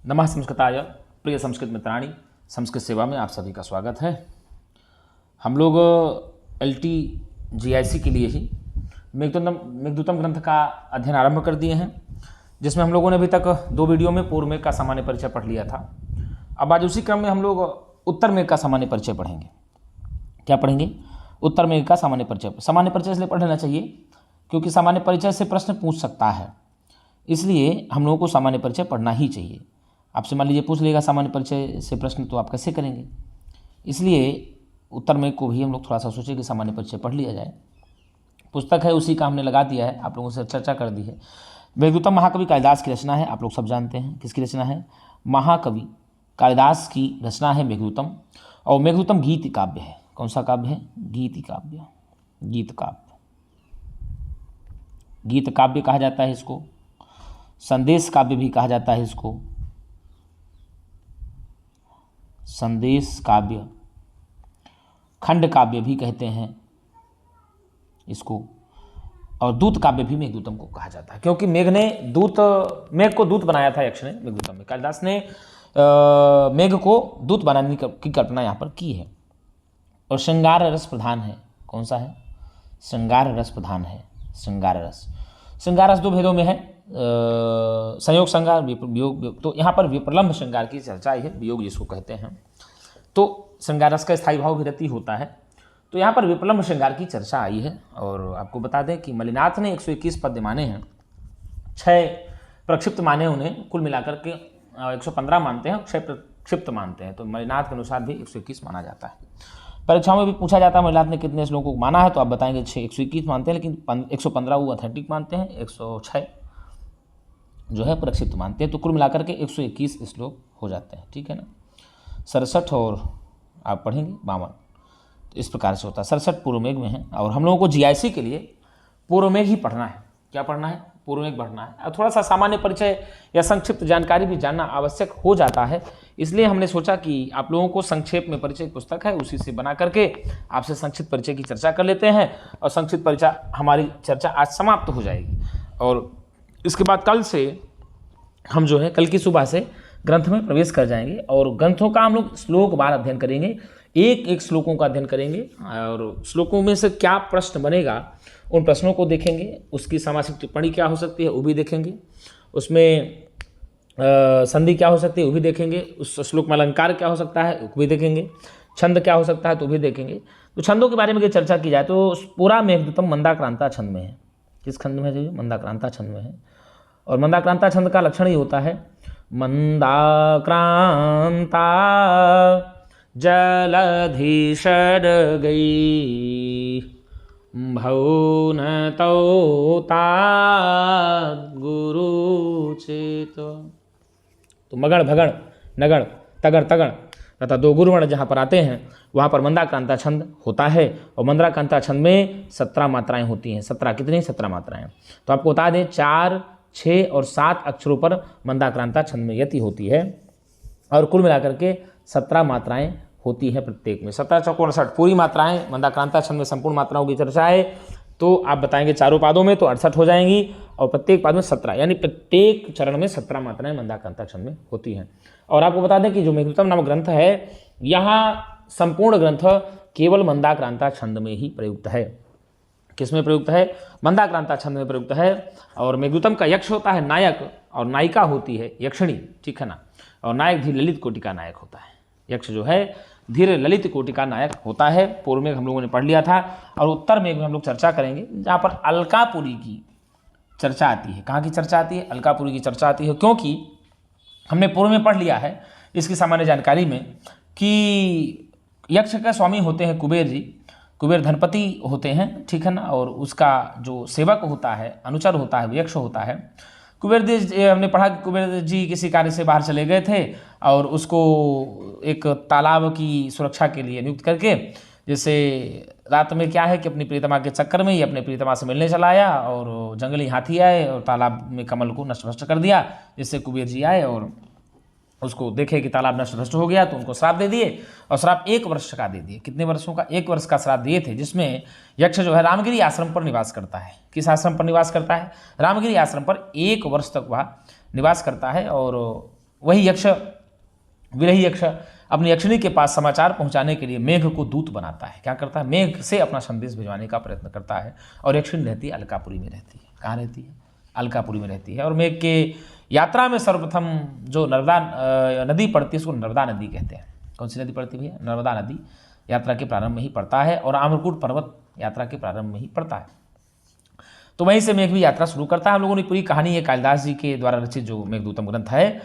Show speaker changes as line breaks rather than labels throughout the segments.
नमः संस्कृताय। प्रिय संस्कृत मित्राणी, संस्कृत सेवा में आप सभी का स्वागत है। हम लोग LTGIC के लिए ही मेघदूतम ग्रंथ का अध्ययन आरंभ कर दिए हैं, जिसमें हम लोगों ने अभी तक 2 वीडियो में पूर्व मेघ का सामान्य परिचय पढ़ लिया था। अब आज उसी क्रम में हम लोग उत्तर मेघ का सामान्य परिचय पढ़ेंगे। क्या पढ़ेंगे? उत्तर मेघ का सामान्य परिचय। सामान्य परिचय इसलिए पढ़ लेना चाहिए क्योंकि सामान्य परिचय से प्रश्न पूछ सकता है, इसलिए हम लोगों को सामान्य परिचय पढ़ना ही चाहिए। आपसे मान लीजिए पूछ लेगा सामान्य परिचय से प्रश्न, तो आप कैसे करेंगे? इसलिए उत्तर मेघ को भी हम लोग थोड़ा सा सोचे कि सामान्य परिचय पढ़ लिया जाए। पुस्तक है, उसी का हमने लगा दिया है, आप लोगों से चर्चा कर दी है। मेघदूतम महाकवि कालिदास की रचना है, आप लोग सब जानते हैं किसकी रचना है। महाकवि कालिदास की रचना है मेघदूतम, और मेघदूतम गीत काव्य है। कौन सा काव्य है? गीत काव्य। गीत काव्य, गीत काव्य कहा जाता है इसको। संदेश काव्य भी कहा जाता है इसको। संदेश काव्य, खंड काव्य भी कहते हैं इसको, और दूत काव्य भी मेघदूतम को कहा जाता है, क्योंकि मेघ को दूत बनाया था यक्ष ने मेघदूतम में। कालिदास ने मेघ को दूत बनाने की कल्पना यहाँ पर की है। और श्रृंगार रस प्रधान है। कौन सा है? श्रृंगार रस प्रधान है। श्रृंगार रस, श्रृंगार रस 2 भेदों में है, संयोग श्रृंगार, वियोग। तो यहाँ पर विप्रलम्भ श्रृंगार की चर्चा आई है, वियोग जिसको कहते हैं। तो श्रृंगार रस का स्थायी भाव विरति होता है, तो यहाँ पर विप्रलम्भ श्रृंगार की चर्चा आई है। और आपको बता दें कि मलिनाथ ने 121 पद्य माने हैं, 6 प्रक्षिप्त माने उन्हें, कुल मिलाकर के 115 मानते हैं, 6 प्रक्षिप्त मानते हैं। तो मलिनाथ के अनुसार भी 121 माना जाता है। परीक्षाओं में भी पूछा जाता है मलिनाथ ने कितने श्लोकों को माना है, तो आप बताएंगे 121 मानते हैं, लेकिन 115 वो ऑथेंटिक मानते हैं, 106 जो है प्रक्षिप्त मानते हैं। तो कुल मिलाकर के 121 श्लोक हो जाते हैं, ठीक है ना। 67 और आप पढ़ेंगे 52, तो इस प्रकार से होता है। 67 पूर्व मेघ में है, और हम लोगों को GIC के लिए पूर्व मेघ ही पढ़ना है। क्या पढ़ना है? पूर्व मेघ पढ़ना है। और थोड़ा सा सामान्य परिचय या संक्षिप्त जानकारी भी जानना आवश्यक हो जाता है, इसलिए हमने सोचा कि आप लोगों को संक्षेप में परिचय पुस्तक है, उसी से बना करके आपसे संक्षिप्त परिचय की चर्चा कर लेते हैं। और संक्षिप्त परिचय हमारी चर्चा आज समाप्त हो जाएगी, और इसके बाद कल से हम जो है कल की सुबह से ग्रंथ में प्रवेश कर जाएंगे, और ग्रंथों का हम लोग श्लोक बार अध्ययन करेंगे, एक श्लोकों का अध्ययन करेंगे, और श्लोकों में से क्या प्रश्न बनेगा उन प्रश्नों को देखेंगे। उसकी सामासिक टिप्पणी क्या हो सकती है वो भी देखेंगे, उसमें संधि क्या हो सकती है वो भी देखेंगे, उस श्लोक में अलंकार क्या हो सकता है वो भी देखेंगे, छंद क्या हो सकता है तो भी देखेंगे। तो छंदों के बारे में अगर चर्चा की जाए तो पूरा मेघदूतम मंदाक्रांता छंद में है। किस खंड में है? मंदाक्रांता छंद में है। और मंदाक्रांता छंद का लक्षण ही होता है मंदाक्रांता जलधि षड्गई भौन तौता गुरु चेत। तो मगण, भगण, नगण, तगण, तगण तथा 2 गुरुवर्ण जहाँ पर आते हैं वहाँ पर मंदाक्रांता छंद होता है। और मंदाक्रांता छंद में 17 मात्राएं होती हैं। 17 कितनी? 17 मात्राएं। तो आपको बता दें 4, 6 और 7 अक्षरों पर मंदाक्रांता छंद में यति होती है, और कुल मिलाकर के 17 मात्राएं होती है प्रत्येक में। 17 चौको 68 पूरी मात्राएं मंदाक्रांता छंद में, संपूर्ण मात्राओं की चर्चा है। तो आप बताएंगे चारों पादों में तो 68 हो जाएंगी, और प्रत्येक पाद में 17, यानी प्रत्येक चरण में 17 मात्राएं मंदाक्रांता छंद में होती हैं। और आपको बता दें कि जो मेघदूतम नामक ग्रंथ है, यहाँ संपूर्ण ग्रंथ केवल मंदाक्रांता छंद में ही प्रयुक्त है। किसमें प्रयुक्त है? मंदाक्रांता छंद में प्रयुक्त है। और मेघदूतम का यक्ष होता है नायक, और नायिका होती है यक्षिणी, ठीक है ना। और नायक धीर ललित कोटि का नायक होता है। यक्ष जो है धीर ललित कोटि का नायक होता है। पूर्व मेघ हम लोगों ने पढ़ लिया था, और उत्तर मेघ में हम लोग चर्चा करेंगे, जहाँ पर अलकापुरी की चर्चा आती है। कहाँ की चर्चा आती है? अलकापुरी की चर्चा आती है, क्योंकि हमने पूर्व में पढ़ लिया है इसकी सामान्य जानकारी में कि यक्ष के स्वामी होते हैं कुबेर जी। कुबेर धनपति होते हैं, ठीक है ना। और उसका जो सेवक होता है, अनुचर होता है, यक्ष होता है। कुबेर जी, हमने पढ़ा कि कुबेर जी किसी कार्य से बाहर चले गए थे, और उसको एक तालाब की सुरक्षा के लिए नियुक्त करके, जैसे रात में क्या है कि अपनी प्रीतमा के चक्कर में ही अपने प्रीतमा से मिलने चला आया, और जंगली हाथी आए और तालाब में कमल को नष्ट भ्रष्ट कर दिया। जिससे कुबेर जी आए और उसको देखे कि तालाब नष्ट भ्रष्ट हो गया, तो उनको श्राप दे दिए, और श्राप 1 वर्ष का दे दिए। कितने वर्षों का? 1 वर्ष का श्राप दिए थे, जिसमें यक्ष जो है रामगिरी आश्रम पर निवास करता है। किस आश्रम पर निवास करता है? रामगिरी आश्रम पर 1 वर्ष तक वह निवास करता है। और वही यक्ष, विरही यक्ष अपनी यक्षिणी के पास समाचार पहुंचाने के लिए मेघ को दूत बनाता है। क्या करता है? मेघ से अपना संदेश भिजवाने का प्रयत्न करता है। और यक्षिणी रहती है अलकापुरी में रहती है। कहाँ रहती है? अलकापुरी में रहती है। और मेघ के यात्रा में सर्वप्रथम जो नर्मदा नदी पड़ती है उसको नर्मदा नदी कहते हैं। कौन सी नदी पड़ती है भैया? नर्मदा नदी यात्रा के प्रारंभ में ही पड़ता है और आम्रकूट पर्वत यात्रा के प्रारंभ में ही पड़ता है। तो वहीं से मेघ भी यात्रा शुरू करता है। हम लोगों ने पूरी कहानी ये कालिदास जी के द्वारा रचित जो मेघदूतम ग्रंथ है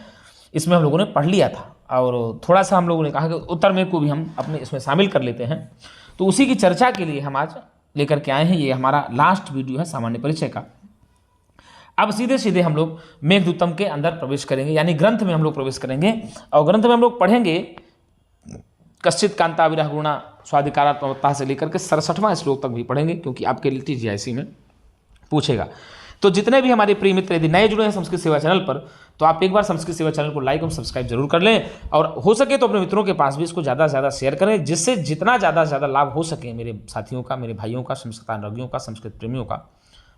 इसमें हम लोगों ने पढ़ लिया था। और थोड़ा सा हम लोगों ने कहा कि उत्तर मेघ को भी हम अपने इसमें शामिल कर लेते हैं। तो उसी की चर्चा के लिए हम आज लेकर के आए हैं। ये हमारा लास्ट वीडियो है सामान्य परिचय का। अब सीधे सीधे हम लोग मेघदूतम के अंदर प्रवेश करेंगे, यानी ग्रंथ में हम लोग प्रवेश करेंगे। और ग्रंथ में हम लोग पढ़ेंगे कश्चित कांता विरह गुणा स्वाधिकारात्मकता से लेकर के 67वां श्लोक तक भी पढ़ेंगे, क्योंकि आपके लिए TGIC में पूछेगा। तो जितने भी हमारे प्रिय मित्र यदि नए जुड़े हैं संस्कृत सेवा चैनल पर, तो आप एक बार संस्कृत सेवा चैनल को लाइक और सब्सक्राइब जरूर कर लें। और हो सके तो अपने मित्रों के पास भी इसको ज़्यादा से ज़्यादा शेयर करें, जिससे जितना ज़्यादा से ज़्यादा लाभ हो सके मेरे साथियों का, मेरे भाइयों का, संस्कृतानुरागियों का, संस्कृत प्रेमियों का,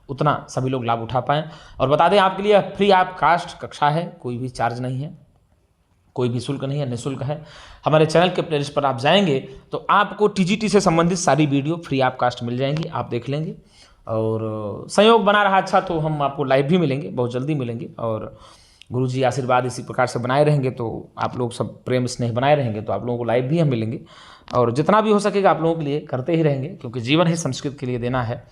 उतना सभी लोग लाभ उठा पाएँ। और बता दें आपके लिए फ्री ऑफ कास्ट कक्षा है, कोई भी चार्ज नहीं है, कोई भी शुल्क नहीं है, निःशुल्क है। हमारे चैनल के प्लेलिस्ट पर आप जाएंगे तो आपको TGT से संबंधित सारी वीडियो फ्री ऑफ कास्ट मिल जाएंगी, आप देख लेंगे। और संयोग बना रहा अच्छा तो हम आपको लाइव भी मिलेंगे, बहुत जल्दी मिलेंगे। और गुरुजी आशीर्वाद इसी प्रकार से बनाए रहेंगे तो आप लोग सब प्रेम स्नेह बनाए रहेंगे तो आप लोगों को लाइव भी हम मिलेंगे। और जितना भी हो सकेगा आप लोगों के लिए करते ही रहेंगे, क्योंकि जीवन ही संस्कृत के लिए देना है,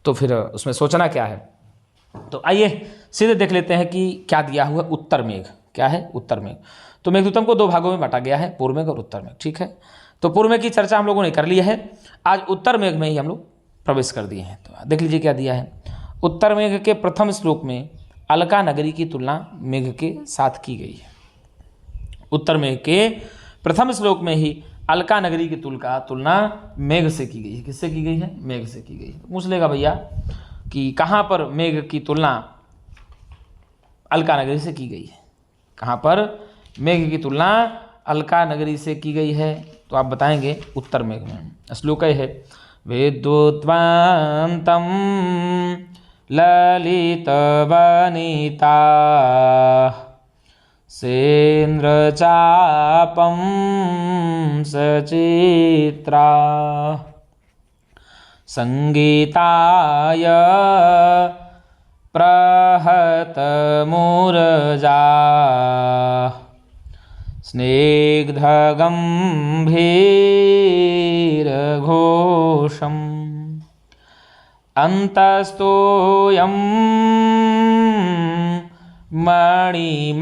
तो फिर उसमें सोचना क्या है। तो आइए सीधे देख लेते हैं कि क्या दिया हुआ उत्तर मेघ। क्या है? उत्तर मेघ। तो मेघदूतम को 2 भागों में बांटा गया है, पूर्व मेघ और उत्तर मेघ। ठीक है, तो पूर्व मेघ की चर्चा हम लोगों ने कर ली है। आज उत्तर मेघ में ही हम लोग प्रवेश कर दिए हैं। तो देख लीजिए क्या दिया है। उत्तर मेघ के प्रथम श्लोक में अलका नगरी की तुलना मेघ के साथ की गई है। उत्तर मेघ के प्रथम श्लोक में ही अलका नगरी की तुलना मेघ से की गई है। किससे की गई है? मेघ से की गई है। पूछ लेगा भैया कि कहाँ पर मेघ की तुलना अलका नगरी से की गई है? कहाँ पर मेघ की तुलना अलका नगरी से की गई है? तो आप बताएंगे उत्तर मेघ में। श्लोक है विद्युत्वान्तं ललित वनिता सेन्द्रचापं सचित्रा संगीताय प्रहत मूर्जा स्निग्धगम्भीरघोषम् अन्तस्तोऽयं मणिमयभुवः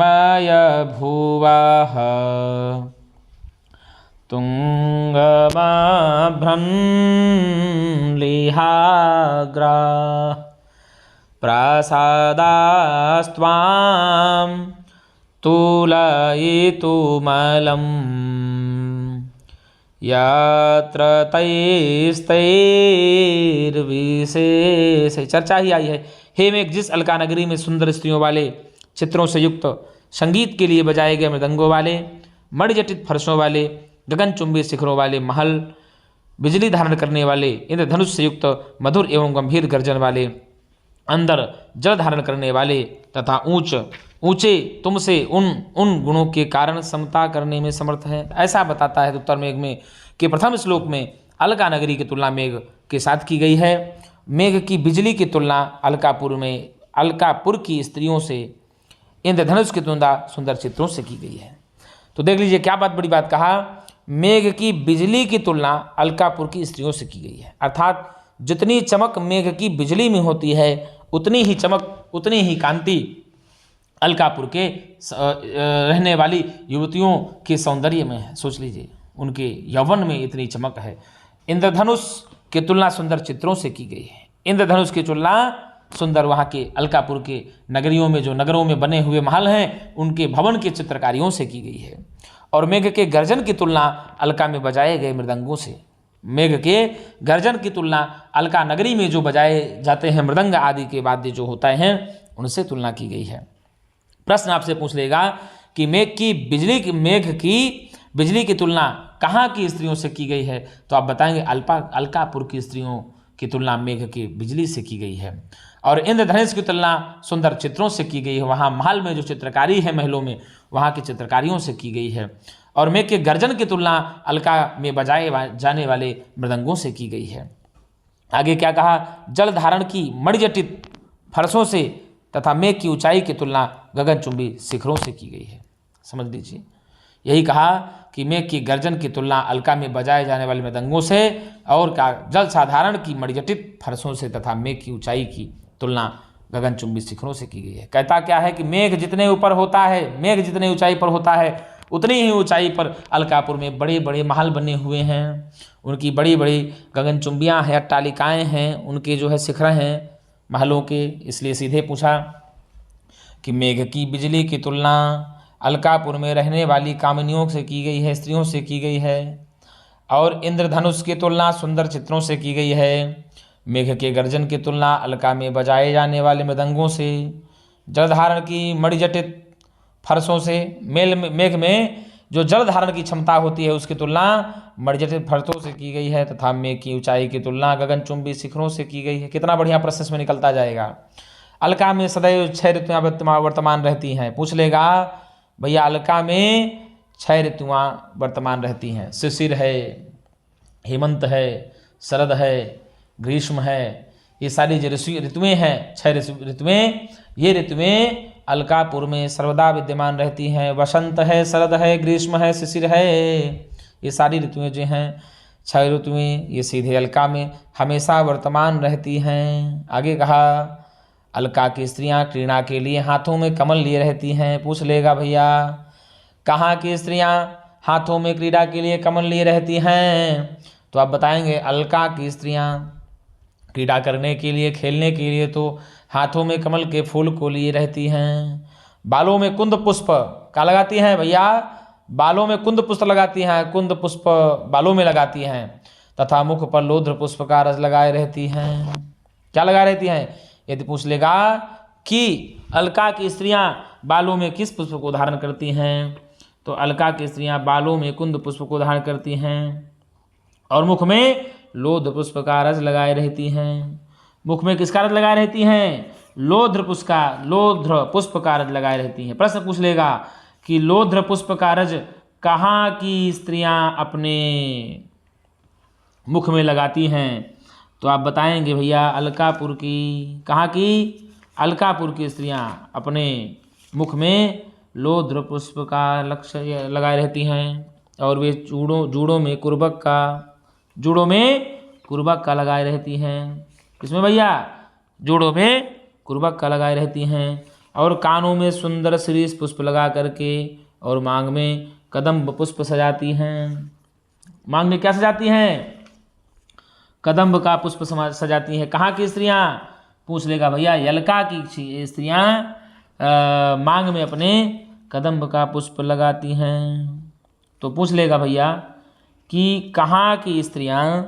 तुङ्गमाभ्रंलिहाग्रा प्रासादास्त्वां तुलयितुमलम् यत्र तैस्तैर्विशेष। चर्चा ही आई है। हे मेघ, जिस अलका नगरी में सुंदर स्त्रियों वाले चित्रों से युक्त संगीत के लिए बजाए गए मृदंगों वाले, मणिजटित फर्शों वाले, गगनचुंबी शिखरों वाले महल, बिजली धारण करने वाले, इंद्रधनुष से युक्त मधुर एवं गंभीर गर्जन वाले, अंदर जल धारण करने वाले तथा ऊंचे तुमसे उन गुणों के कारण समता करने में समर्थ है। ऐसा बताता है उत्तर मेघ में कि प्रथम श्लोक में अलका नगरी की तुलना मेघ के साथ की गई है। मेघ की बिजली की तुलना अलकापुर की स्त्रियों से, इंद्रधनुष की तुलना सुंदर चित्रों से की गई है। तो देख लीजिए क्या बड़ी बात कहा। मेघ की बिजली की तुलना अलकापुर की स्त्रियों से की गई है। अर्थात जितनी चमक मेघ की बिजली में होती है उतनी ही चमक, उतनी ही कांति अलकापुर के रहने वाली युवतियों के सौंदर्य में है। सोच लीजिए, उनके यौवन में इतनी चमक है। इंद्रधनुष की तुलना सुंदर चित्रों से की गई है। इंद्रधनुष की तुलना सुंदर वहाँ के अलकापुर के नगरियों में, जो नगरों में बने हुए महल हैं, उनके भवन के चित्रकारियों से की गई है। और मेघ के गर्जन की तुलना अलका में बजाए गए मृदंगों से। मेघ के गर्जन की तुलना अलका नगरी में जो बजाए जाते हैं मृदंग आदि के वाद्य जो होता है उनसे तुलना की गई है। प्रश्न आपसे पूछ लेगा कि मेघ की बिजली की तुलना कहाँ की स्त्रियों से की गई है? तो आप बताएंगे अलकापुर की स्त्रियों की तुलना मेघ की बिजली से की गई है। और इंद्रधनुष की तुलना सुंदर चित्रों से की गई है। वहाँ महल में जो चित्रकारी है, महलों में, वहाँ की चित्रकारियों से की गई है। और मेघ के गर्जन की तुलना अलका में बजाए जाने वाले मृदंगों से की गई है। आगे क्या कहा, जल धारण की मणिजटित फरसों से तथा मेघ की ऊंचाई की तुलना गगनचुंबी शिखरों से की गई है। समझ लीजिए, यही कहा कि मेघ की गर्जन की तुलना अलका में बजाए जाने वाले मृदंगों से, और क्या, जल साधारण की मणिजटित फरसों से तथा मेघ की ऊंचाई की तुलना गगनचुंबी शिखरों से की गई है। कहता क्या है कि मेघ जितने ऊपर होता है, मेघ जितने ऊंचाई पर होता है, उतनी ही ऊंचाई पर अलकापुर में बड़े बड़े महल बने हुए हैं, उनकी बड़ी बड़ी गगनचुंबियाँ हैं, अट्टालिकाएँ हैं, उनके जो है शिखर हैं महलों के। इसलिए सीधे पूछा कि मेघ की बिजली की तुलना अलकापुर में रहने वाली कामिनियों से की गई है, स्त्रियों से की गई है, और इंद्रधनुष की तुलना सुंदर चित्रों से की गई है। मेघ के गर्जन की तुलना अलका में बजाए जाने वाले मृदंगों से, जलधारण की मणिजटित फरसों से, मेघ में जो जल धारण की क्षमता होती है उसकी तुलना मणिजटित फरसों से की गई है, तथा मेघ की ऊंचाई की तुलना गगनचुंबी शिखरों से की गई है। कितना बढ़िया प्रश्न में निकलता जाएगा। अलका में सदैव 6 ऋतुएं वर्तमान रहती हैं। पूछ लेगा भैया, अलका में 6 ऋतुएं वर्तमान रहती हैं। शिशिर है, हेमंत है, शरद है, ग्रीष्म है, ये सारी जो ऋतुएं हैं, 6 ऋतुएं, ये ऋतुएं अलकापुर में सर्वदा विद्यमान रहती हैं। वसंत है, शरद है, ग्रीष्म है, शिशिर है, ये सारी ऋतुएं जो हैं, 6 ऋतुएं, ये सीधे अलका में हमेशा वर्तमान रहती हैं। आगे कहा, अलका की स्त्रियां क्रीड़ा के लिए हाथों में कमल लिए रहती हैं। पूछ लेगा भैया, कहाँ की स्त्रियां हाथों में क्रीड़ा के लिए कमल लिए रहती हैं? तो आप बताएंगे अलका की स्त्रियां क्रीड़ा करने के लिए, खेलने के लिए तो हाथों में कमल के फूल को लिए रहती हैं। बालों में कुंद पुष्प का लगाती हैं भैया, बालों में कुंद पुष्प लगाती हैं, कुंद पुष्प बालों में लगाती हैं, तथा मुख पर लोध्र पुष्प का रस लगाए रहती हैं। क्या लगा रहती हैं? यदि पूछ लेगा कि अलका की स्त्रियां बालों में किस पुष्प को धारण करती हैं, तो अलका की स्त्रियां बालों में कुंद पुष्प को धारण करती हैं और मुख में लोध्र पुष्प का रस लगाए रहती हैं। मुख में किसका रस लगाए रहती हैं? लोध्र पुष्प का रस लगाए रहती हैं। प्रश्न पूछ लेगा कि लोध्र पुष्प का रस कहाँ की स्त्रियां अपने मुख में लगाती हैं? तो आप बताएंगे भैया अलकापुर की। कहाँ की? अलकापुर की स्त्रियां अपने मुख में लोध्र पुष्प का लक्ष्य लगाए रहती हैं और वे जूड़ों में कुर्बक का लगाए रहती हैं। किसमें भैया? जूड़ों में कुर्बक का लगाए रहती हैं और कानों में सुंदर शिरीष पुष्प लगा करके और मांग में कदम्ब पुष्प सजाती हैं। मांग में क्या सजाती हैं? कदम्ब का पुष्प सजाती हैं। कहाँ की स्त्रियां? पूछ लेगा भैया अलका की स्त्रियां मांग में अपने कदम्ब का पुष्प लगाती हैं। तो पूछ लेगा भैया कि कहाँ की स्त्रियां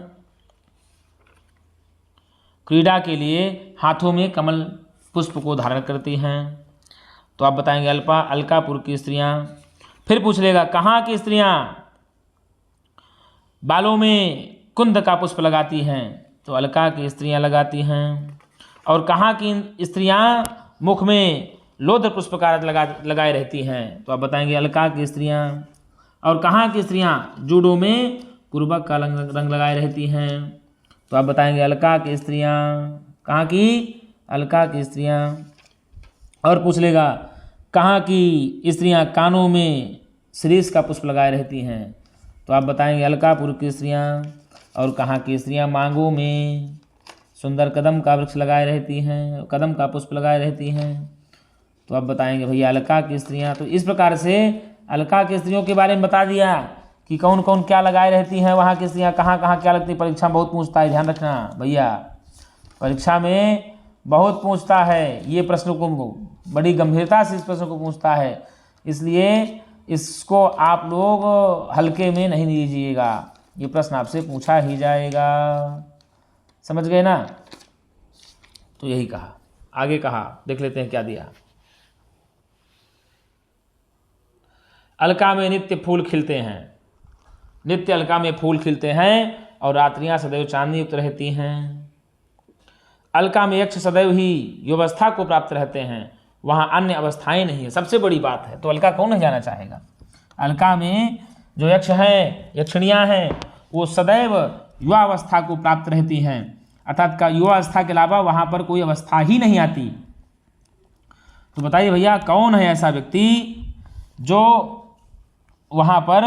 क्रीड़ा के लिए हाथों में कमल पुष्प को धारण करती हैं? तो आप बताएंगे अलकापुर की स्त्रियां। फिर पूछ लेगा कहाँ की स्त्रियां बालों में कुंद का पुष्प लगाती हैं? तो अलका की स्त्रियां लगाती हैं। और कहाँ की स्त्रियां मुख में लोध्र पुष्प का रस लगाए रहती हैं? तो आप बताएंगे अलका की स्त्रियां। और कहाँ की स्त्रियां जूड़ों में कुर्बक का रंग लगाए रहती हैं? तो आप बताएंगे अलका की स्त्रियां। कहाँ की? अलका की स्त्रियां। और पूछ लेगा कहाँ की स्त्रियां कानों में शिरीष का पुष्प लगाए रहती हैं? तो आप बताएंगे अलकापुर की स्त्रियां। और कहाँ की स्त्रियां मांगों में सुंदर कदम का वृक्ष लगाए रहती हैं, कदम का पुष्प लगाए रहती हैं? तो आप बताएंगे भैया अलका की स्त्रियां। तो इस प्रकार से अलका की स्त्रियों के बारे में बता दिया कि कौन कौन क्या लगाए रहती हैं, वहाँ की स्त्रियां कहाँ कहाँ क्या लगती है। परीक्षा में बहुत पूछता है, ध्यान रखना भैया, परीक्षा में बहुत पूछता है ये प्रश्न को, बड़ी गंभीरता से इस प्रश्न को पूछता है, इसलिए इसको आप लोग हल्के में नहीं लीजिएगा, ये प्रश्न आपसे पूछा ही जाएगा। समझ गए ना? तो यही कहा। आगे कहा, देख लेते हैं क्या दिया। अलका में नित्य फूल खिलते हैं, नित्य अलका में फूल खिलते हैं और रात्रियां सदैव चांदनी युक्त रहती हैं। अलका में यक्ष सदैव ही युवावस्था को प्राप्त रहते हैं, वहाँ अन्य अवस्थाएं नहीं है, सबसे बड़ी बात है। तो अलका कौन नहीं जाना चाहेगा? अलका में जो यक्ष हैं, यक्षिणियाँ हैं, वो सदैव युवावस्था को प्राप्त रहती हैं, अर्थात का युवावस्था के अलावा वहाँ पर कोई अवस्था ही नहीं आती। तो बताइए भैया कौन है ऐसा व्यक्ति जो वहाँ पर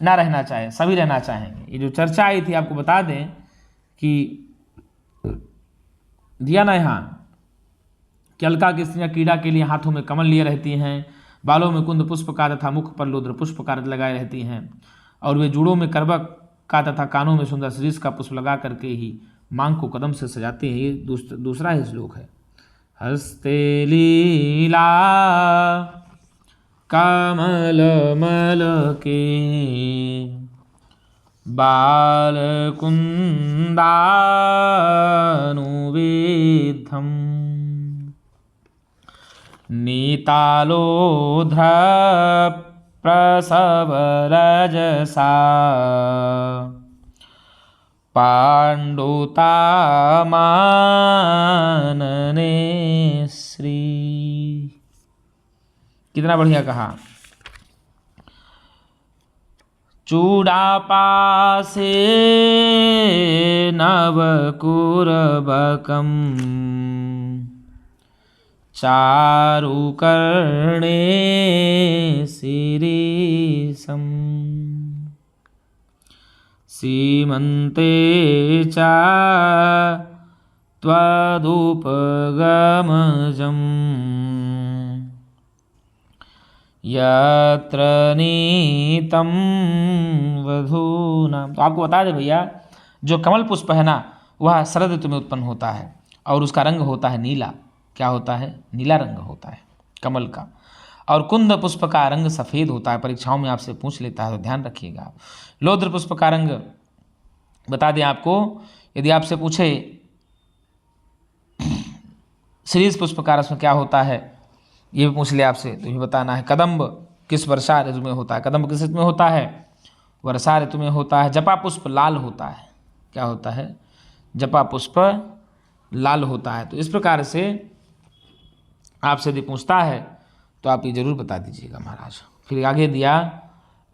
ना रहना चाहे, सभी रहना चाहेंगे। ये जो चर्चा आई थी आपको बता दें कि दिया ना यहाँ कि अलका की स्त्रियाँ क्रीड़ा के लिए हाथों में कमल लिए रहती हैं, बालों में कुंद पुष्प का तथा मुख पर लोद्र पुष्प का लगाए रहती हैं, और वे जूड़ों में करबक का तथा कानों में सुंदर शीर्ष का पुष्प लगा करके ही मांग को कदम से सजाती हैं। ये दूसरा ही श्लोक है। हस्ते लीला कमल मल के बालकुंदानुवेद्धम नीतालोध्र प्रसव रजसा पांडुतामानने श्री। कितना बढ़िया कहा। चूड़ापासे नवकुरबकम् चारुकर्णे शिरीषम् सीमन्ते च त्वदुपगमजम् यत्र नीतं वधूनां। तो आपको बता दें भैया, जो कमल पुष्प है ना, वह शरद ऋतु में उत्पन्न होता है और उसका रंग होता है नीला। क्या होता है? नीला रंग होता है कमल का। और कुंद पुष्प का रंग सफ़ेद होता है। परीक्षाओं में आपसे पूछ लेता है, तो ध्यान रखिएगा। लोद्र पुष्प का रंग बता दें आपको, यदि आपसे पूछे शीरीष पुष्प का रस में क्या होता है, ये भी पूछ ले आपसे, तो ये बताना है। कदम्ब किस वर्षा ऋतु में होता है? कदम्ब किस ऋतु में होता है? वर्षा ऋतु में होता है। जपा पुष्प लाल होता है। क्या होता है? जपा पुष्प लाल होता है। तो इस प्रकार से आपसे यदि पूछता है तो आप ये जरूर बता दीजिएगा महाराज। फिर आगे दिया,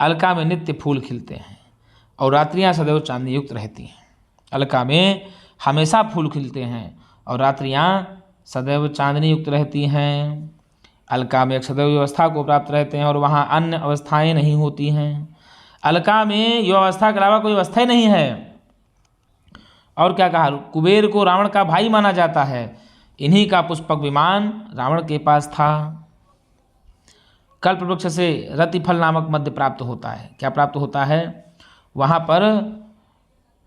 अलका में नित्य फूल खिलते हैं और रात्रियां सदैव चांदनी युक्त रहती हैं। अलका में हमेशा फूल खिलते हैं और रात्रियां सदैव चांदनी युक्त रहती हैं। अलका में एक सदैव युवावस्था को प्राप्त रहते हैं और वहाँ अन्य अवस्थाएं नहीं होती हैं। अलका में युवावस्था के अलावा कोई अवस्था ही नहीं है। और क्या कहा? कुबेर को रावण का भाई माना जाता है। इन्हीं का पुष्पक विमान रावण के पास था। कल्प वृक्ष से रतिफल नामक मद्य प्राप्त होता है। क्या प्राप्त होता है? वहाँ पर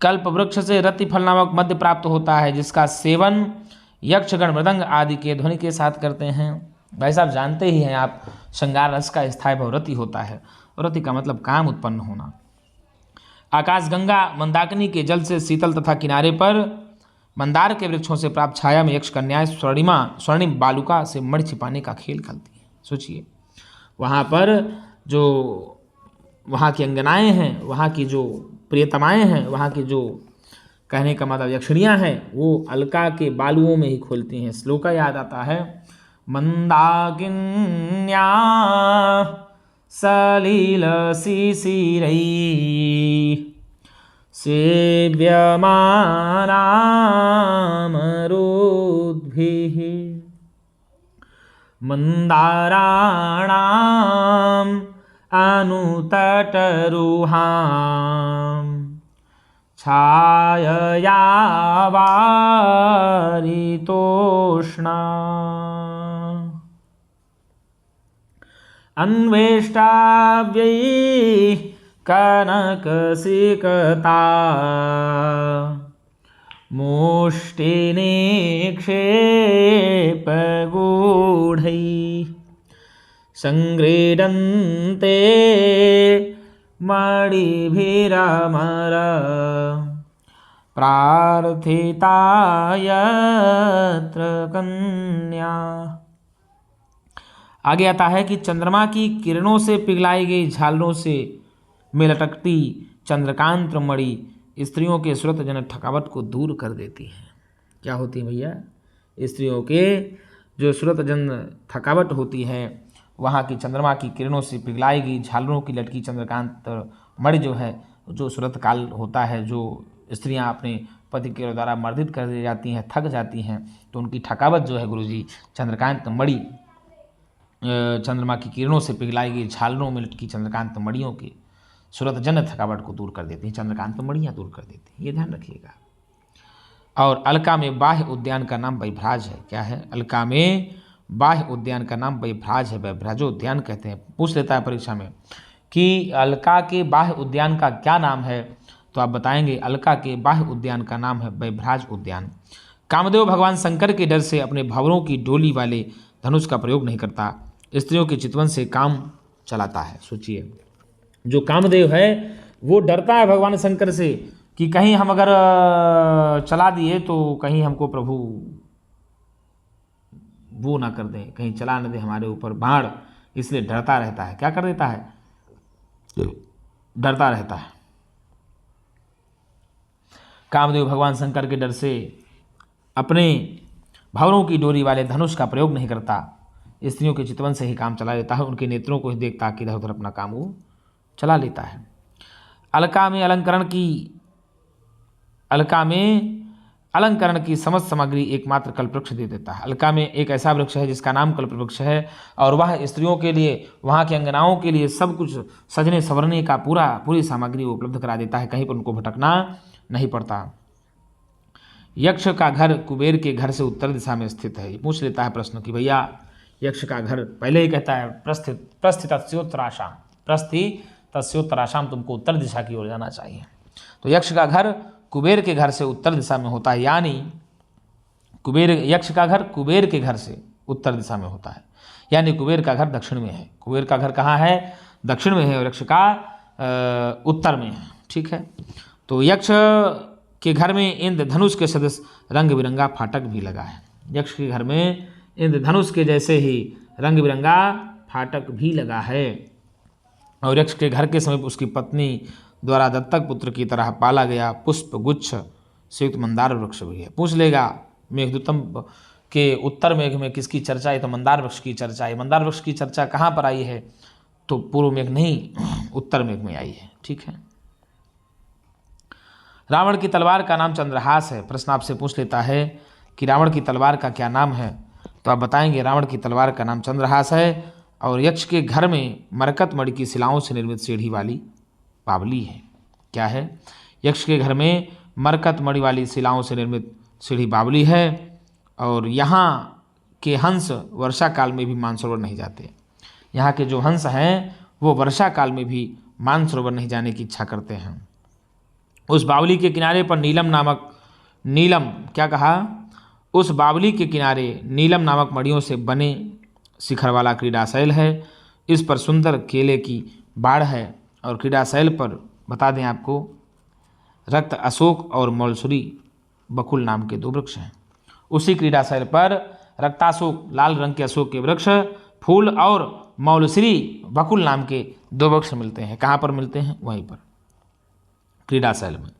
कल्प वृक्ष से रतिफल नामक मद्य प्राप्त होता है, जिसका सेवन यक्षगण मृदंग आदि के ध्वनि के साथ करते हैं। भाई साहब जानते ही हैं आप, श्रृंगार रस का स्थायी भाव रति होता है। रति का मतलब काम उत्पन्न होना। आकाशगंगा मंदाकिनी के जल से शीतल तथा किनारे पर मंदार के वृक्षों से प्राप्त छाया में यक्ष कन्याएं स्वर्णिम बालुका से मणि छिपाने का खेल खेलती हैं। सोचिए, वहाँ पर जो वहाँ की अंगनाएं हैं, वहाँ की जो प्रियतमाएं हैं, वहाँ की जो कहने का मतलब यक्षिणियाँ हैं, वो अलका के बालुओं में ही खोलती हैं। श्लोक याद आता है, मंदाकिन्या सलील शिशिरै सेव्यमानामरुद्भिः मंदाराणाम् अनुतटरुहाम् छायया वारितोष्णा अन्वेष्टाव्यैः कनकसिकता मुष्टिनिक्षेपगूढैः संगृह्णन्ते मणिभिरमर प्रार्थिता यत्र कन्या। आगे आता है कि चंद्रमा की किरणों से पिघलाई गई झालरों से में लटकती चंद्रकांत मणि स्त्रियों के सुरतजनक थकावट को दूर कर देती है। क्या होती है भैया? स्त्रियों के जो सूरतजन थकावट होती है, वहाँ की चंद्रमा की किरणों से पिघलाई गई झालरों की लटकी चंद्रकांत मणि जो है, जो सूरत काल होता है, जो स्त्रियाँ अपने पति के द्वारा मर्दित कर दी जाती हैं, थक जाती हैं, तो उनकी थकावट जो है गुरुजी चंद्रकांत मणि, चंद्रमा की किरणों से पिघलाई गई झालरों में लटकी चंद्रकांत मणियों के सूरतजन थकावट को दूर कर देती हैं, चंद्रकांत मणियाँ दूर कर देती हैं, ये ध्यान रखिएगा। और अलका में बाह्य उद्यान का नाम वैभराज है। क्या है? अलका में बाह्य उद्यान का नाम वैभराज है, वैभराजोद्यान कहते हैं। पूछ लेता है परीक्षा में कि अलका के बाह्य उद्यान का क्या नाम है, तो आप बताएंगे अलका के बाह्य उद्यान का नाम है वैभराज उद्यान। कामदेव भगवान शंकर के डर से अपने भंवरों की डोली वाले धनुष का प्रयोग नहीं करता, स्त्रियों के चितवन से काम चलाता है। सोचिए, जो कामदेव है वो डरता है भगवान शंकर से कि कहीं हम अगर चला दिए तो कहीं हमको प्रभु वो ना कर दें, कहीं चला न दे हमारे ऊपर बाण, इसलिए डरता रहता है। क्या कर देता है? डरता रहता है। कामदेव भगवान शंकर के डर से अपने भंवरों की डोरी वाले धनुष का प्रयोग नहीं करता, स्त्रियों के चितवन से ही काम चला लेता है, उनके नेत्रों को ही देखता कि इधर उधर अपना काम वो चला लेता है। अलका में अलंकरण की समस्त सामग्री एकमात्र कल्पवृक्ष दे देता है। अलका में एक ऐसा वृक्ष है जिसका नाम कल्पवृक्ष है, और वह स्त्रियों के लिए, वहाँ की अंगनाओं के लिए सब कुछ सजने संवरने का पूरी सामग्री उपलब्ध करा देता है, कहीं पर उनको भटकना नहीं पड़ता। यक्ष का घर कुबेर के घर से उत्तर दिशा में स्थित है। पूछ लेता है प्रश्न कि भैया यक्ष का घर, पहले ही कहता है प्रस्थितस्योत्तराशाम, तुमको उत्तर दिशा की ओर जाना चाहिए। तो यक्ष का घर कुबेर के घर से उत्तर दिशा में होता है, यानी यक्ष का घर कुबेर के घर से उत्तर दिशा में होता है, यानी कुबेर का घर दक्षिण में है। कुबेर का घर कहाँ है? दक्षिण में है, और यक्ष का उत्तर में है। ठीक है, तो यक्ष के घर में इंद्रधनुष के सदृश रंग बिरंगा फाटक भी लगा है। यक्ष के घर में इंद्रधनुष के जैसे ही रंग बिरंगा फाटक भी लगा है, और यक्ष के घर के समीप उसकी पत्नी द्वारा दत्तक पुत्र की तरह पाला गया पुष्प गुच्छ से युक्त मंदार वृक्ष भी है। पूछ लेगा मेघदूतम के उत्तर मेघ में किसकी चर्चा है? तो मंदार वृक्ष की चर्चा है। मंदार वृक्ष की चर्चा कहाँ पर आई है? तो पूर्व मेघ नहीं, उत्तर मेघ में आई है। ठीक है, रावण की तलवार का नाम चंद्रहास है। प्रश्न आपसे पूछ लेता है कि रावण की तलवार का क्या नाम है, तो आप बताएंगे रावण की तलवार का नाम चंद्रहास है। और यक्ष के घर में मरकत मणि की शिलाओं से निर्मित सीढ़ी वाली बावली है। क्या है? यक्ष के घर में मरकत मणि वाली शिलाओं से निर्मित सीढ़ी बावली है, और यहाँ के हंस वर्षा काल में भी मानसरोवर नहीं जाते। यहाँ के जो हंस हैं वो वर्षा काल में भी मानसरोवर नहीं जाने की इच्छा करते हैं। उस बावली के किनारे पर उस बावली के किनारे नीलम नामक मड़ियों से बने शिखर वाला क्रीडाशैल है। इस पर सुंदर केले की बाड़ है, और क्रीडाशैल पर बता दें आपको रक्त अशोक और मौलसुरी बकुल नाम के 2 वृक्ष हैं। उसी क्रीडाशैल पर रक्ताशोक लाल रंग के अशोक के वृक्ष, फूल और मौलसुरी बकुल नाम के 2 वृक्ष मिलते हैं। कहाँ पर मिलते हैं? वहीं पर क्रीडाशैल में।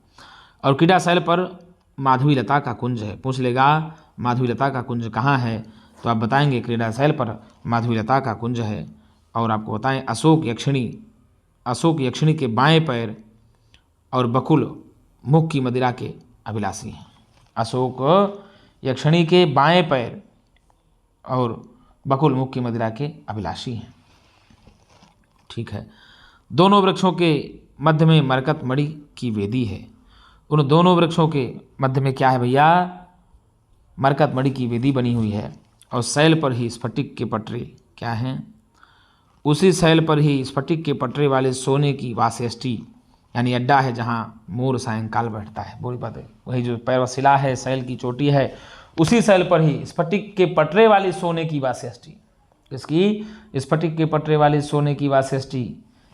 और क्रीडाशैल पर माधवी लता का कुंज है। पूछ लेगा माधवी लता का कुंज कहाँ है, तो आप बताएंगे क्रीडाशैल पर माधवी लता का कुंज है। और आपको बताएं अशोक यक्षिणी के बाएं पैर और बकुल मुख की मदिरा के अभिलाषी हैं। अशोक यक्षिणी के बाएं पैर और बकुल मुख की मदिरा के अभिलाषी हैं। ठीक है, दोनों वृक्षों के मध्य में मरकत मणि की वेदी है। उन दोनों वृक्षों के मध्य में क्या है भैया? मरकत मणि की वेदी बनी हुई है, और शैल पर ही स्फटिक के पटरे क्या हैं? उसी शैल पर ही स्फटिक के पटरे वाले सोने की वासेष्टि यानी अड्डा है, जहाँ मोर सायंकाल बैठता है। बोली बात है, वही जो पैरवशिला है, शैल की चोटी है, उसी शैल पर ही स्फटिक के पटरे वाली सोने की वासेष्टि, इसकी स्फटिक के पटरे वाली सोने की वासेष्टि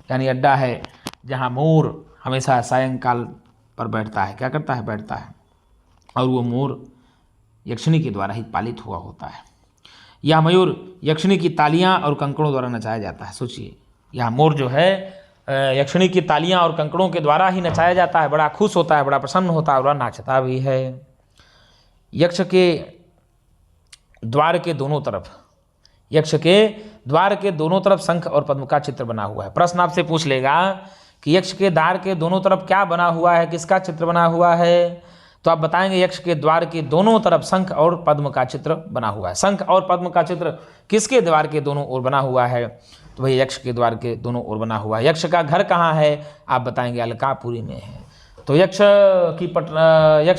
यानी अड्डा है, जहाँ मोर हमेशा सायंकाल पर बैठता है। क्या करता है? बैठता है। और वो मोर यक्षिणी के द्वारा ही पालित हुआ होता है। यह मयूर यक्षिणी की तालियां और कंकड़ों द्वारा नचाया जाता है। सोचिए, यह मोर जो है यक्षिणी की तालियां और कंकड़ों के द्वारा ही नचाया जाता है। बड़ा खुश होता है, बड़ा प्रसन्न होता है, और नाचता भी है। यक्ष के द्वार के दोनों तरफ, यक्ष के द्वार के दोनों तरफ शंख और पद्म का चित्र बना हुआ है। प्रश्न आपसे पूछ लेगा कि यक्ष के द्वार के दोनों तरफ क्या बना हुआ है, किसका चित्र बना हुआ है, तो आप बताएंगे यक्ष के द्वार के दोनों तरफ शंख और पद्म का चित्र बना हुआ है। शंख और पद्म का चित्र किसके द्वार के दोनों ओर बना हुआ है, तो भाई यक्ष के द्वार के दोनों ओर बना हुआ है। यक्ष का घर कहाँ है, आप बताएंगे अलकापुरी में है। तो यक्ष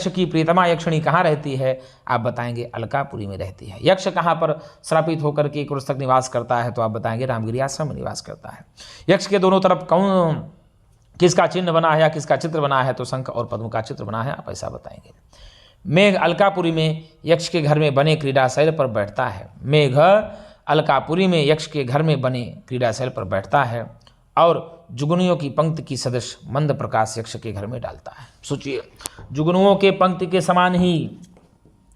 की प्रियतमा यक्षिणी कहाँ रहती है, आप बताएंगे अलकापुरी में रहती है। यक्ष कहाँ पर श्रापित होकर के क्रूर तक निवास करता है, तो आप बताएंगे रामगिरी आश्रम में निवास करता है। यक्ष के दोनों तरफ किसका चिन्ह बना है या किसका चित्र बना है, तो शंख और पद्म का चित्र बना है, आप ऐसा बताएंगे। मेघ अलकापुरी में यक्ष के घर में बने क्रीड़ाशैल पर बैठता है। मेघ अलकापुरी में यक्ष के घर में बने क्रीड़ाशैल पर बैठता है और जुगनुओं की पंक्ति की सदृश मंद प्रकाश यक्ष के घर में डालता है। सोचिए, जुगनुओं के पंक्ति के समान ही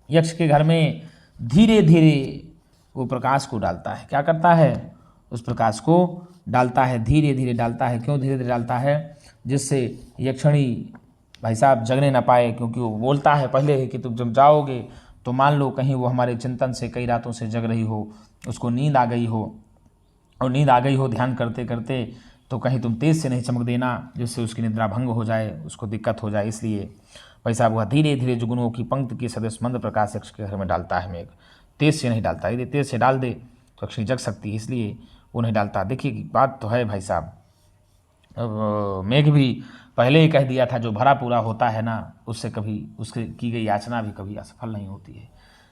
यक्ष के घर में धीरे धीरे वो प्रकाश को डालता है। क्या करता है, उस प्रकाश को डालता है, धीरे धीरे डालता है। क्यों धीरे धीरे डालता है, जिससे यक्षिणी भाई साहब जगने ना पाए, क्योंकि वो बोलता है पहले ही कि तुम जब जाओगे तो मान लो कहीं वो हमारे चिंतन से कई रातों से जग रही हो, उसको नींद आ गई हो, और नींद आ गई हो ध्यान करते करते, तो कहीं तुम तेज से नहीं चमक देना, जिससे उसकी निद्रा भंग हो जाए, उसको दिक्कत हो जाए। इसलिए भाई साहब वह धीरे धीरे जुगनुओं की पंक्ति की सदस्य मंद प्रकाश यक्ष के घर में डालता है। मेघ तेज से नहीं डालता, यदि तेज से डाल दे तो यक्षिणी जग सकती है, इसलिए वो नहीं डालता। देखिए बात तो है भाई साहब, मेघ भी पहले ही कह दिया था, जो भरा पूरा होता है ना, उससे कभी उसके की गई याचना भी कभी असफल नहीं होती है।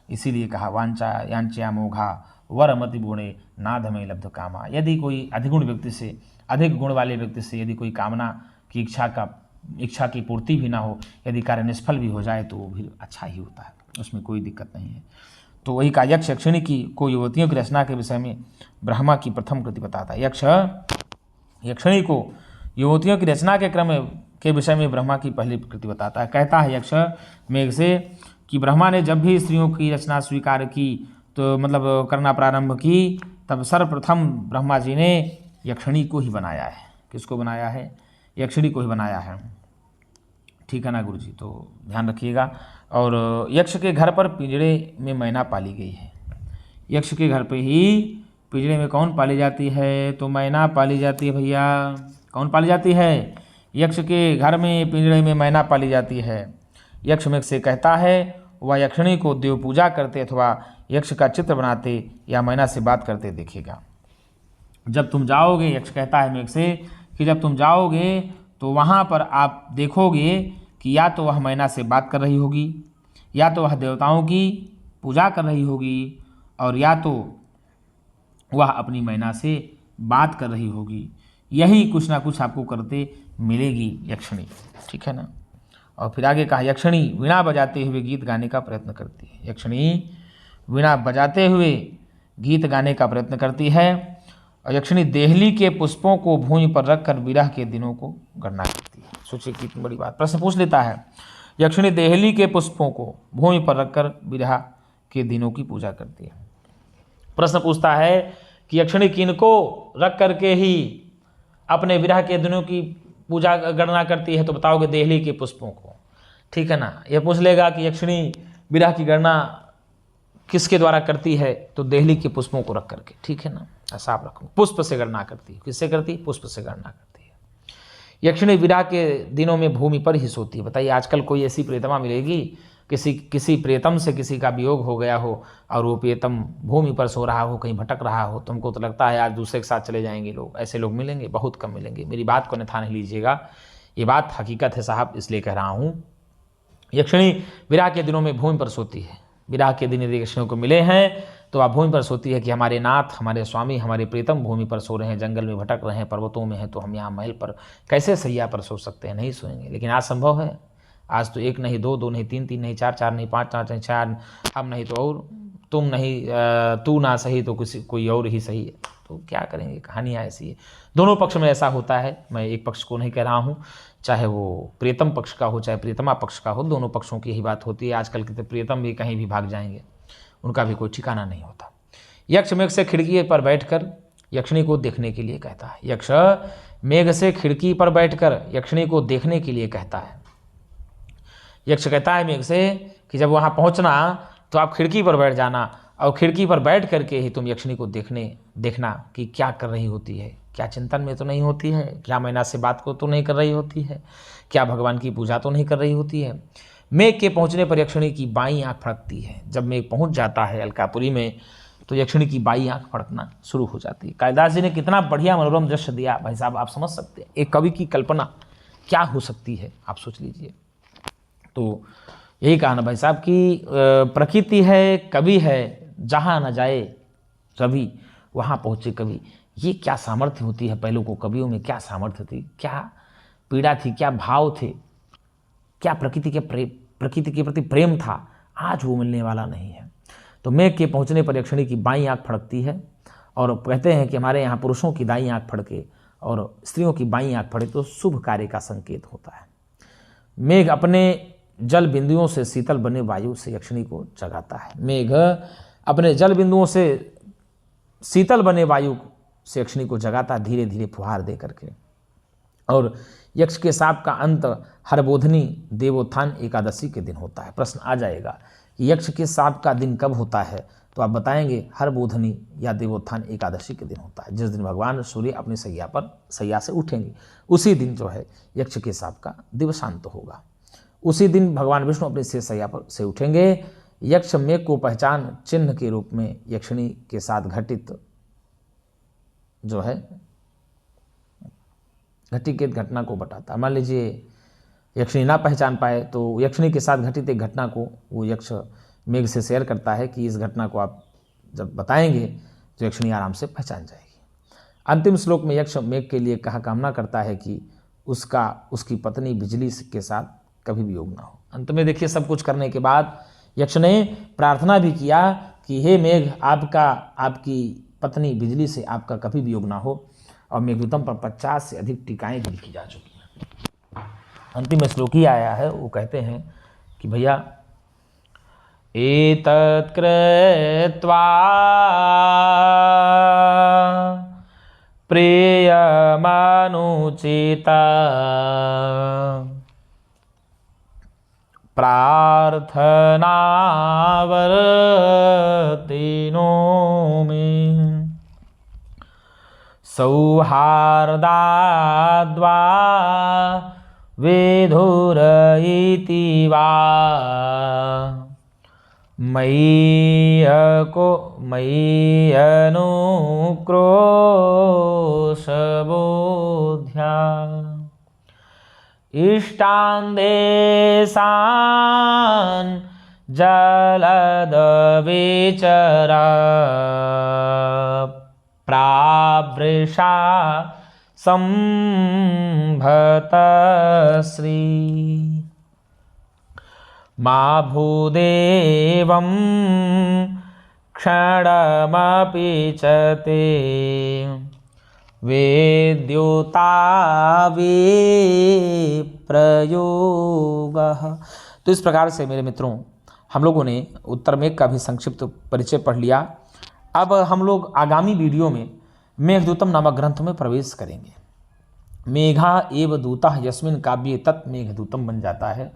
इसीलिए कहा वांचा यांच्या मोघा वरमति गुणे नाधमे लब्ध कामा। यदि कोई अधिगुण व्यक्ति से, अधिक गुण वाले व्यक्ति से यदि कोई कामना की इच्छा की पूर्ति भी ना हो, यदि कार्य निष्फल भी हो जाए, तो वो भी अच्छा ही होता है, उसमें कोई दिक्कत नहीं है। तो वही कहा, यक्ष यक्षिणी की को युवतियों की रचना के विषय में ब्रह्मा की प्रथम कृति बताता है। यक्ष यक्षिणी को युवतियों की रचना के क्रम के विषय में ब्रह्मा की पहली कृति बताता है। कहता है यक्ष मेघ से कि ब्रह्मा ने जब भी स्त्रियों की रचना स्वीकार की, तो मतलब करना प्रारंभ की, तब सर्वप्रथम ब्रह्मा जी ने यक्षिणी को ही बनाया है। किसको बनाया है, यक्षिणी को ही बनाया है। ठीक है ना गुरु जी, तो ध्यान रखिएगा। और यक्ष के घर पर पिंजड़े में मैना पाली गई है। यक्ष के घर पे ही पिंजड़े में कौन पाली जाती है, तो मैना पाली जाती है। भैया कौन पाली जाती है, यक्ष के घर में पिंजड़े में मैना पाली जाती है। यक्ष मेघ से कहता है वह यक्षिणी को देव पूजा करते अथवा यक्ष का चित्र बनाते या मैना से बात करते देखेगा। जब तुम जाओगे, यक्ष कहता है मेघ से कि जब तुम जाओगे तो वहाँ पर आप देखोगे कि या तो वह मैना से बात कर रही होगी, या तो वह देवताओं की पूजा कर रही होगी, और या तो वह अपनी मैना से बात कर रही होगी। यही कुछ ना कुछ आपको करते मिलेगी यक्षिणी। ठीक है ना। और फिर आगे कहा, यक्षिणी वीणा बजाते हुए गीत गाने का प्रयत्न करती है। यक्षिणी वीणा बजाते हुए गीत गाने का प्रयत्न करती है। और यक्षिणी देहली के पुष्पों को भूमि पर रखकर विरह के दिनों को गणना करती है। सोचिए कितनी बड़ी बात, प्रश्न पूछ लेता है। यक्षिणी देहली के पुष्पों को भूमि पर रखकर विरह के दिनों की पूजा करती है। प्रश्न पूछता है कि यक्षिणी किनको रख करके ही अपने विरह के दिनों की पूजा गणना करती है, तो बताओगे देहली के पुष्पों को। ठीक है ना। यह पूछ लेगा कि यक्षिणी विरह की गणना किसके द्वारा करती है, तो देहली के पुष्पों को रख करके। ठीक है ना, ऐसा आप रखो। पुष्प से गणना करती है। किससे करती है, पुष्प से गणना करती है। यक्षिणी विरह के दिनों में भूमि पर ही सोती है। बताइए आजकल कोई ऐसी प्रियतमा मिलेगी, किसी प्रियतम से किसी का वियोग हो गया हो और वो प्रियतम भूमि पर सो रहा हो, कहीं भटक रहा हो, तुमको तो लगता है आज दूसरे के साथ चले जाएंगे लोग। ऐसे लोग मिलेंगे, बहुत कम मिलेंगे। मेरी बात को अन्यथा नहीं लीजिएगा, ये बात हकीकत है साहब, इसलिए कह रहा हूँ। यक्षिणी विरह के दिनों में भूमि पर सोती है। विरह के दिन यदि यक्षिणियों को मिले हैं तो वह भूमि पर सोती है कि हमारे नाथ, हमारे स्वामी, हमारे प्रीतम भूमि पर सो रहे हैं, जंगल में भटक रहे हैं, पर्वतों में हैं, तो हम यहाँ महल पर कैसे सैया पर सो सकते हैं, नहीं सोएंगे। लेकिन आज संभव है। आज तो एक नहीं, दो नहीं, तीन तीन नहीं, चार चार नहीं, पाँच पाँच नहीं, चार हम नहीं तो और तुम नहीं, तू ना सही तो कोई और ही सही है। तो क्या करेंगे, कहानियाँ ऐसी है। दोनों पक्ष में ऐसा होता है। मैं एक पक्ष को नहीं कह रहा हूँ, चाहे वो प्रियतम पक्ष का हो चाहे प्रियतमा पक्ष का हो, दोनों पक्षों की यही बात होती है। आजकल के तो प्रियतम भी कहीं भी भाग जाएंगे, उनका भी कोई ठिकाना नहीं होता। यक्ष मेघ से खिड़की पर बैठकर यक्षिणी को देखने के लिए कहता है। यक्ष मेघ से खिड़की पर बैठकर यक्षिणी को देखने के लिए कहता है। यक्ष कहता है मेघ से कि जब वहाँ पहुँचना तो आप खिड़की पर बैठ जाना और खिड़की पर बैठ करके ही तुम यक्षिणी को देखना कि क्या कर रही होती है, क्या चिंतन में तो नहीं होती है, क्या मैना से बात को तो नहीं कर रही होती है, क्या भगवान की पूजा तो नहीं कर रही होती है। मेघ के पहुँचने पर यक्षिणी की बाईं आँख फड़कती है। जब मेघ पहुँच जाता है अलकापुरी में तो यक्षिणी की बाईं आँख फड़कना शुरू हो जाती है। कालिदास जी ने कितना बढ़िया मनोरम दृश्य दिया भाई साहब, आप समझ सकते हैं एक कवि की कल्पना क्या हो सकती है, आप सोच लीजिए। तो यही कहा ना भाई साहब कि प्रकृति है, कवि है, जहाँ न जाए रवि वहाँ पहुँचे कवि। ये क्या सामर्थ्य होती है, पहले को कवियों में क्या सामर्थ्य थी, क्या पीड़ा थी, क्या भाव थे, क्या प्रकृति के प्रति प्रेम था, आज वो मिलने वाला नहीं है। तो मेघ के पहुँचने पर यक्षिणी की बाईं आँख फड़कती है और कहते हैं कि हमारे यहाँ पुरुषों की दाईं आँख फड़के और स्त्रियों की बाईं आँख फड़के तो शुभ कार्य का संकेत होता है। मेघ अपने जल बिंदुओं से शीतल बने वायु से यक्षिणी को जगाता है। मेघ अपने जल बिंदुओं से शीतल बने वायु से यक्षिणी को जगाता धीरे धीरे फुहार दे करके। और यक्ष के शाप का अंत हरबोधनी देवोत्थान एकादशी के दिन होता है। प्रश्न आ जाएगा कि यक्ष के शाप का दिन कब होता है, तो आप बताएंगे हरबोधनी या देवोत्थान एकादशी के दिन होता है, जिस दिन भगवान सूर्य अपनी सैया से उठेंगे। उसी दिन जो है यक्ष के शाप का दिवसांत होगा। उसी दिन भगवान विष्णु अपनी सैया पर से उठेंगे। यक्ष मेघ को पहचान चिन्ह के रूप में यक्षिणी के साथ घटित जो है घटित घटना को बताता है। मान लीजिए यक्षिणी ना पहचान पाए तो यक्षिणी के साथ घटित एक घटना को वो यक्ष मेघ से शेयर करता है कि इस घटना को आप जब बताएंगे तो यक्षिणी आराम से पहचान जाएगी। अंतिम श्लोक में यक्ष मेघ के लिए कामना करता है कि उसकी पत्नी बिजली के साथ कभी भी योग ना हो। अंत में देखिए सब कुछ करने के बाद यक्ष ने प्रार्थना भी किया कि हे मेघ, आपकी पत्नी बिजली से आपका कभी भी योग ना हो। और मेघदूतम पर 50 से अधिक टीकाएँ भी लिखी जा चुकी हैं। अंतिम श्लोक ही आया है, वो कहते हैं कि भैया एतत् कृत्वा प्रेयमानुचिता प्रार्थनावर्तिनो मे सौहार्दाद्वा विधुरइति वा मय्यनुक्रोशबोध्या इष्टान् देशान् जलदविचरा प्रावृषा संभतश्री मा भूदेवं क्षणमपि च ते वेद्योताविप्रयोगः। तो इस प्रकार से मेरे मित्रों हम लोगों ने उत्तर मेघ का भी संक्षिप्त परिचय पढ़ लिया। अब हम लोग आगामी वीडियो में मेघदूतम नामक ग्रंथ में प्रवेश करेंगे। मेघा एव दूतः यस्मिन काव्ये तत् मेघदूतम बन जाता है।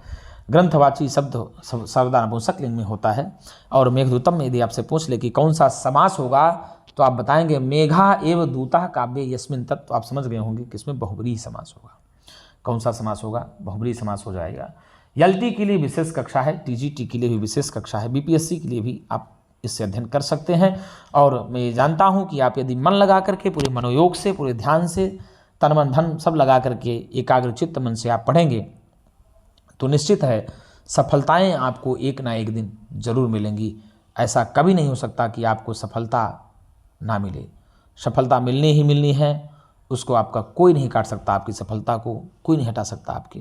ग्रंथवाची शब्द सर्वदा नपुंसकलिंग में होता है। और मेघदूतम में यदि आपसे पूछ ले कि कौन सा समास होगा तो आप बताएंगे मेघा एव दूतः काव्ये यस्मिन तत्। तो आप समझ गए होंगे कि इसमें बहुब्रीहि समास होगा। कौन सा समास होगा? बहुब्रीहि समास हो जाएगा। एलटी के लिए विशेष कक्षा है, टीजीटी के लिए भी विशेष कक्षा है, बीपीएससी के लिए भी आप इससे अध्ययन कर सकते हैं। और मैं ये जानता हूँ कि आप यदि मन लगा करके पूरे मनोयोग से, पूरे ध्यान से, तन मन धन सब लगा करके एकाग्रचित्त मन से आप पढ़ेंगे तो निश्चित है सफलताएं आपको एक ना एक दिन जरूर मिलेंगी। ऐसा कभी नहीं हो सकता कि आपको सफलता ना मिले। सफलता मिलनी ही मिलनी है, उसको आपका कोई नहीं काट सकता। आपकी सफलता को कोई नहीं हटा सकता, आपके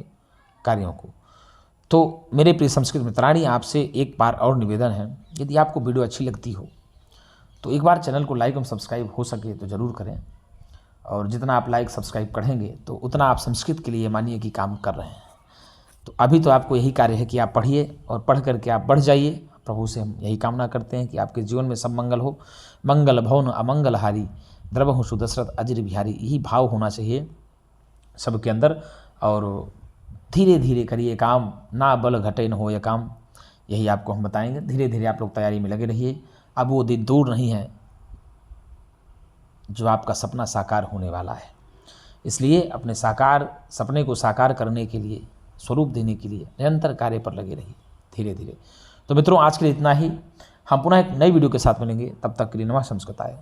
कार्यों को। तो मेरे प्रिय संस्कृत मित्राणी, आपसे एक बार और निवेदन है, यदि आपको वीडियो अच्छी लगती हो तो एक बार चैनल को लाइक और सब्सक्राइब हो सके तो ज़रूर करें। और जितना आप लाइक सब्सक्राइब करेंगे तो उतना आप संस्कृत के लिए मानिए कि काम कर रहे हैं। तो अभी तो आपको यही कार्य है कि आप पढ़िए और पढ़ करके आप बढ़ जाइए। प्रभु से हम यही कामना करते हैं कि आपके जीवन में सब मंगल हो। मंगल भवन अमंगल हारी द्रवहु सुदशरथ अजिर बिहारी, यही भाव होना चाहिए सबके अंदर। और धीरे धीरे करिए काम, ना बल घटे न हो यह काम। यही आपको हम बताएंगे। धीरे धीरे आप लोग तैयारी में लगे रहिए। अब वो दिन दूर नहीं है जो आपका सपना साकार होने वाला है। इसलिए अपने सपने को साकार करने के लिए, स्वरूप देने के लिए निरंतर कार्य पर लगे रहिए धीरे धीरे। तो मित्रों, आज के लिए इतना ही। हम पुनः एक नई वीडियो के साथ मिलेंगे। तब तक के लिए नमः संस्कृताय।